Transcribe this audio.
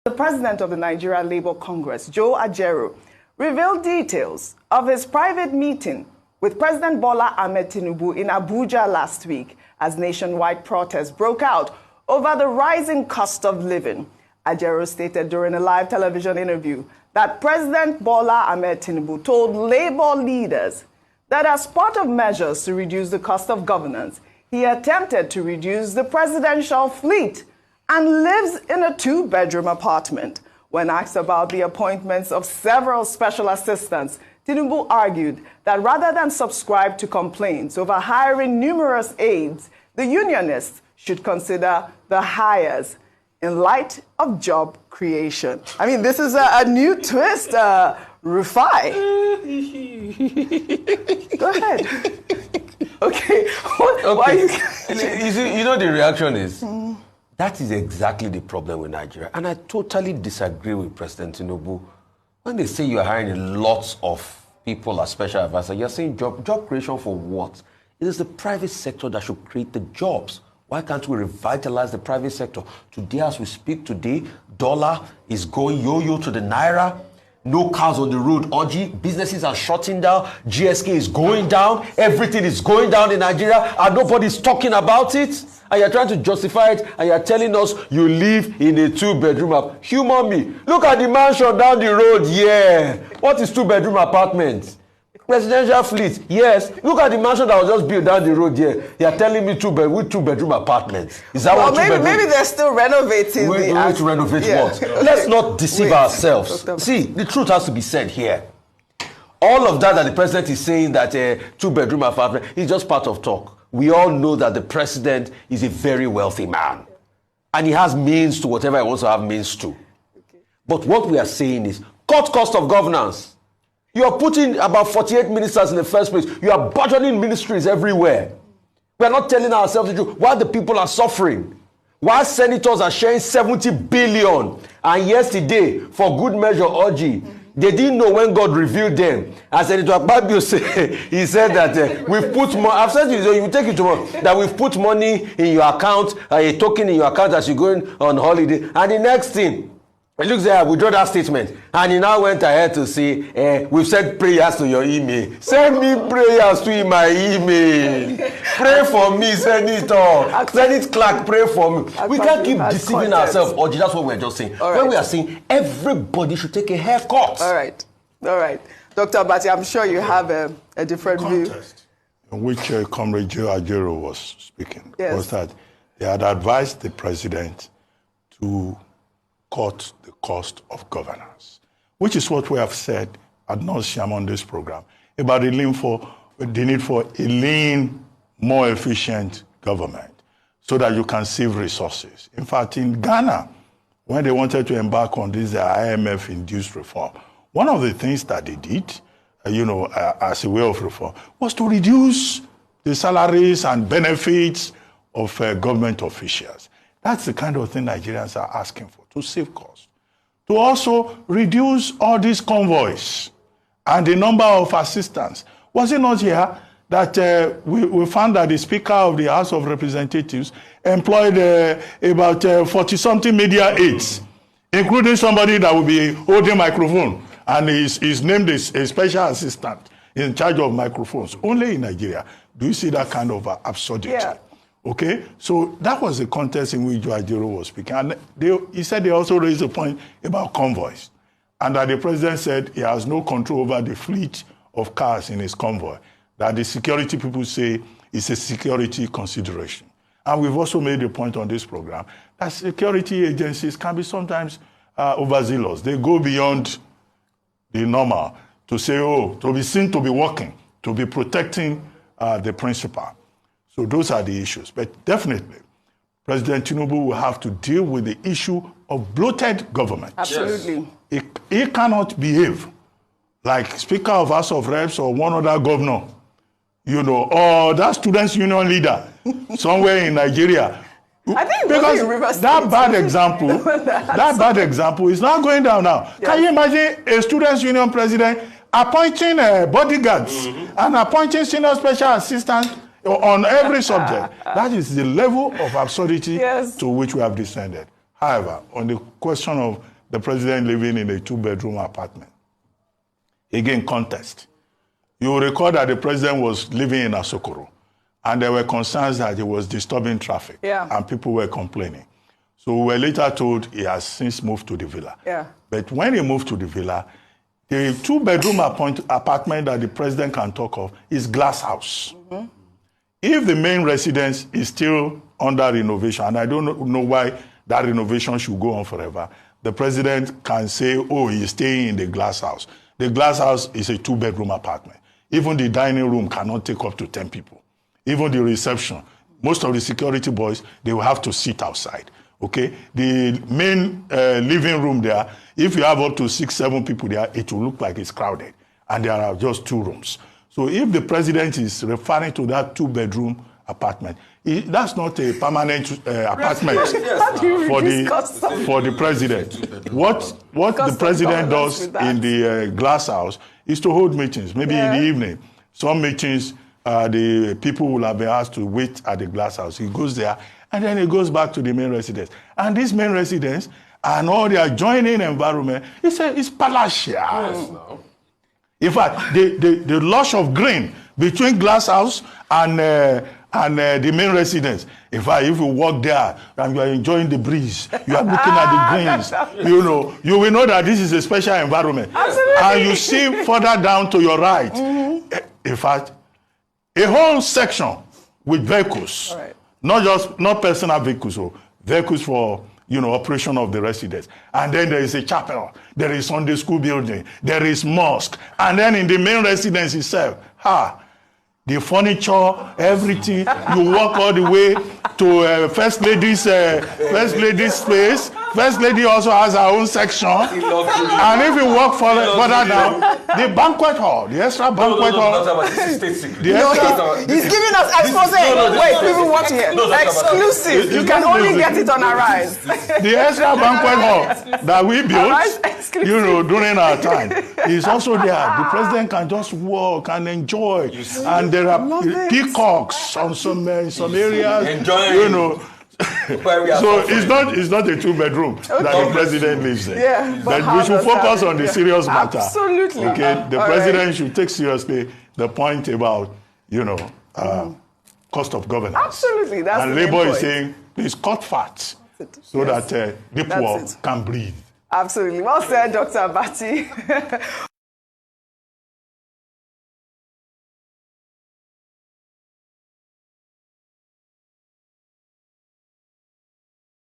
The president of the Nigeria Labour Congress, Joe Ajaero, revealed details of his private meeting with President Bola Tinubu in Abuja last week as nationwide protests broke out over the rising cost of living. Ajaero stated during a live television interview that President Bola Tinubu told Labour leaders that as part of measures to reduce the cost of governance, he attempted to reduce the presidential fleet and lives in a 2-bedroom apartment. When asked about the appointments of several special assistants, Tinubu argued that rather than subscribe to complaints over hiring numerous aides, the unionists should consider the hires in light of job creation. I mean, this is a new twist, Rufai. Go ahead. Okay. Why you know, the reaction is, that is exactly the problem with Nigeria. And I totally disagree with President Tinubu. When they say you're hiring lots of people as special advisors, you're saying job creation for what? It is the private sector that should create the jobs. Why can't we revitalize the private sector? Today, as we speak today, dollar is going yo-yo to the naira. No cars on the road, OG. Businesses are shutting down. GSK is going down. Everything is going down in Nigeria, and nobody's talking about it. And you're trying to justify it, and you're telling us you live in a 2-bedroom. Humor me. Look at the mansion down the road. Yeah. What is 2-bedroom apartment? Presidential fleet. Yes. Look at the mansion that was just built down the road here. You're telling me 2-bedroom apartments. Is that what 2-bedroom? Maybe they're still renovating. Wait to renovate what? Let's not deceive ourselves. See, the truth has to be said here. All of that the president is saying that 2-bedroom apartment is just part of talk. We all know that the president is a very wealthy man. And he has means to whatever he wants to have means to. Okay. But what we are saying is, cut cost of governance. You are putting about 48 ministers in the first place. You are burgeoning ministries everywhere. We are not telling ourselves the truth. Why the people are suffering? Why senators are sharing 70 billion? And yesterday, for good measure, OG, they didn't know when God revealed them. As Senator Akpabio said, he said that we've put more. I've said to you, you take it tomorrow, that we've put money in your account, a token in your account as you're going on holiday. And the next thing, it looks like I withdraw that statement. And he now went ahead to say, we've sent prayers to your email. Send me prayers to my email. Pray for me, Senator. Senate clerk, pray for me. We can't keep deceiving ourselves. Or that's what we're just saying. Right. When we are saying everybody should take a haircut. All right. Dr. Abati, I'm sure you have a different view. In which Comrade Joe Ajaero was speaking, was that they had advised the president to cut the cost of governance, which is what we have said ad nauseam on this program about the need for a lean, more efficient government so that you can save resources. In fact, in Ghana, when they wanted to embark on this IMF-induced reform, one of the things that they did, as a way of reform, was to reduce the salaries and benefits of government officials. That's the kind of thing Nigerians are asking for, to save costs. To also reduce all these convoys and the number of assistants. Was it not here that we found that the Speaker of the House of Representatives employed about 40-something media aides, including somebody that will be holding microphone, and is named a special assistant in charge of microphones. Only in Nigeria do you see that kind of absurdity. Yeah. Okay, so that was the context in which Joe Ajaero was speaking. And he said they also raised a point about convoys, and that the president said he has no control over the fleet of cars in his convoy, that the security people say is a security consideration. And we've also made a point on this program that security agencies can be sometimes overzealous. They go beyond the normal to say, to be seen to be working, to be protecting the principal. So those are the issues. But definitely, President Tinubu will have to deal with the issue of bloated government. Absolutely. Yes. He cannot behave like Speaker of House of Reps or one other governor, or that students' union leader somewhere in Nigeria. I think because that bad example is not going down now. Yes. Can you imagine a students' union president appointing bodyguards and appointing senior special assistants on every subject? That is the level of absurdity to which we have descended. However, on the question of the president living in a 2-bedroom apartment. Again, context. You will recall that the president was living in Asokoro, and there were concerns that he was disturbing traffic, and people were complaining. So we were later told he has since moved to the villa. But when he moved to the villa, the 2-bedroom apartment that the president can talk of is glass house. If the main residence is still under renovation, and I don't know why that renovation should go on forever, the president can say, oh, he's staying in the glass house. The glass house is a 2-bedroom apartment. Even the dining room cannot take up to 10 people. Even the reception, most of the security boys, they will have to sit outside. Okay? The main living room there, if you have up to 6, 7 people there, it will look like it's crowded. And there are just 2 rooms. So if the president is referring to that 2-bedroom apartment, that's not a permanent apartment for the president. What the president does in the glass house is to hold meetings, maybe in the evening. Some meetings, the people will have been asked to wait at the glass house. He goes there, and then he goes back to the main residence. And this main residence and all the adjoining environment, it's palatial. Yes, no. In fact, the lush of green between glass house and the main residence. In fact, if you walk there and you are enjoying the breeze, you are looking at the greens, you will know that this is a special environment. Absolutely. And you see further down to your right, in fact, a whole section with vehicles, not personal vehicles, so vehicles for operation of the residence. And then there is a chapel, there is Sunday school building, there is mosque, and then in the main residence itself, the furniture, everything. You walk all the way to First Lady's place. First Lady also has her own section. And if you walk further down, the banquet hall, the extra banquet hall. He's giving us expose. Wait, people want to hear. Exclusive. You can only get it on Arise. The extra banquet hall that we built, during our time, is also there. The president can just walk and enjoy. And there are peacocks on some areas. So it's not a 2-bedroom that the president lives in. Yeah, but we should focus on the serious matter. Absolutely. Okay, the president should take seriously the point about cost of governance. Absolutely, that's and the Labour main is point. saying please cut fat so that the poor can breathe. Absolutely. Well said, Dr. Abati.